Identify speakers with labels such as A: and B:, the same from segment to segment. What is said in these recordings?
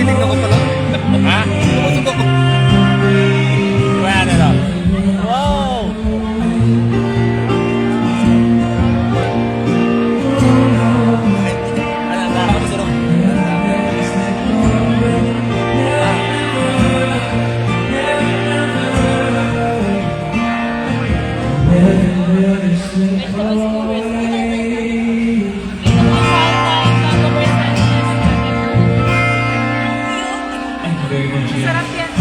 A: Titignan ko pala.
B: Ha?
A: Tumusog ako.
B: Wala na lang. Wow! Ano na?
A: Masarap.
C: Sarap yan.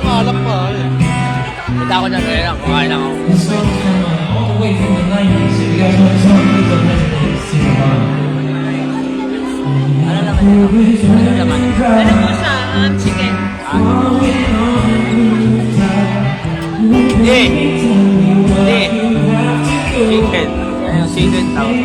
A: Maalam pa.
B: Kita ko dyan ngayon lang. Kumain lang ako.
D: The song from all the way from the 90s. If you guys know the song, please don't hesitate to sing along.
B: Ano naman ito? Ano naman?
C: Ano po siya? Chicken.
B: Hindi! Hindi! Chicken. Yan yung chicken tawag.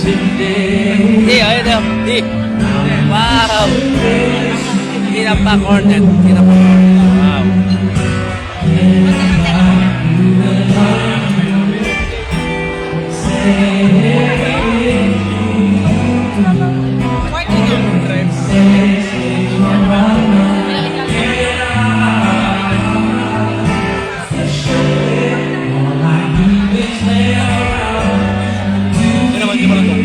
B: Hindi, ayun na. Hindi. Wow! Hindi na pa cornet. Hindi na pa cornet. Wow.
A: Yan naman, di ba lang ito?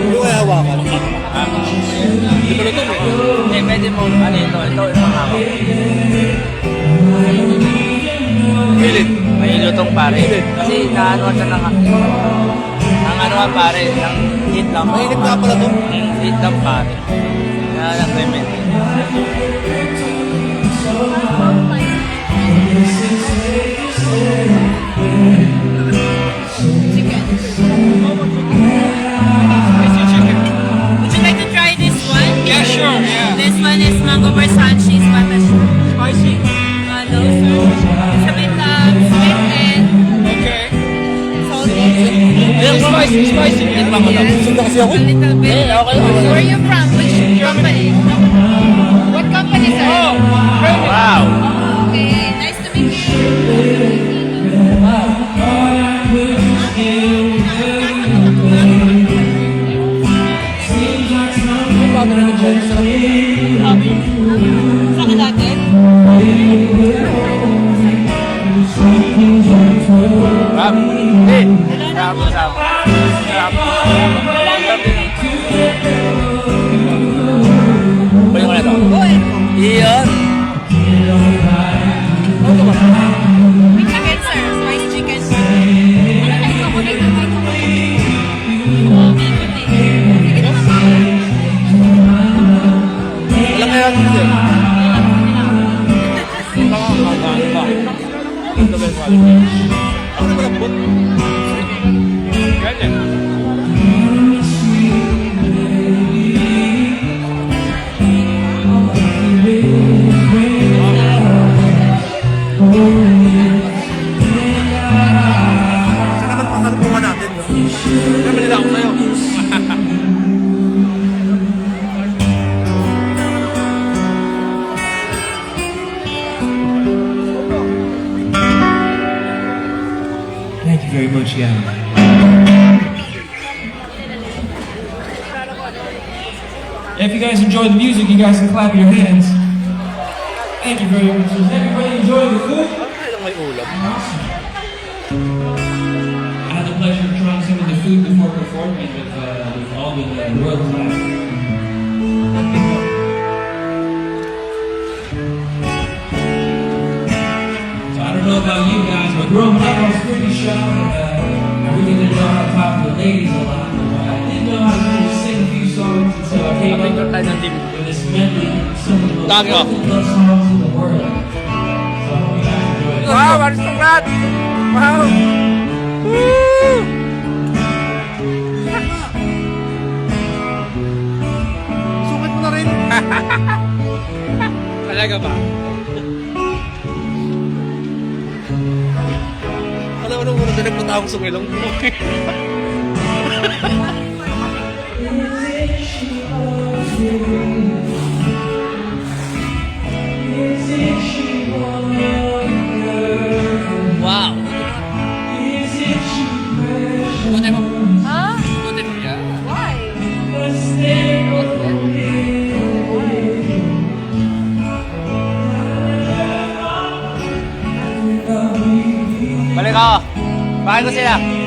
A: Yung kaya hawakan. Di ba lang ito?
B: Eh, pwede mo, ano ito? Ito, isang hawak.
A: Pilit.
B: May lutong pare. Kasi naano siya ng ano ka pare, ng heat lang.
A: Mainit nga pala ito.
B: Heat lang pare. Kaya nag-remit.
C: Would you like to try this one?
A: Yeah, sure, yeah.
C: This one is mango versace butter. Spicy? No, sir. It's a bit sweet and
A: Okay.
C: salty.
A: Spicy, spicy.
B: Heat lang ko lang.
A: Sunda kasi ako.
C: A little bit.
B: Eh, okay.
C: Where are you from? Which company? What company, sir?
B: Wow!
C: Okay, nice to meet you. Saan natin?
B: Rap! Eh! Rap! Rap! Rap! Pwede ko na ito. Iyon!
C: May chicken, sir. Spicy chicken. Ano na ito? Kunin na ito. Sige naman.
A: Walang kaya dito. Ako na malambot.
B: Ganyan.
A: Saan naman pasalubungan natin, no? Kaya malila ako sa'yo.
D: Thank you very much, yeah. If you guys enjoy the music, you guys can clap your hands. Thank you very much. Is everybody enjoying the food?
A: Kailang may ulam.
D: I had the pleasure of trying some of the food before performing with all the world class. So I don't know about you guys, but growing up I was pretty shy. I really didn't know how to talk to the ladies a lot. But I did know how to sing a few
B: team.
D: with this medley, some of the most
B: Dog, oh.
D: popular songs in the world. So I hope you guys enjoy it.
A: Wow, aristocrat! Wow! Woo! Sukit mo na rin.
B: Talaga ba? Alam mo nung muna din nagpunta akong sumilong. Wow! Buti mo.
C: Huh?
B: Buti mo yan.
C: Why?
B: Balik ako. Bakit ko sila?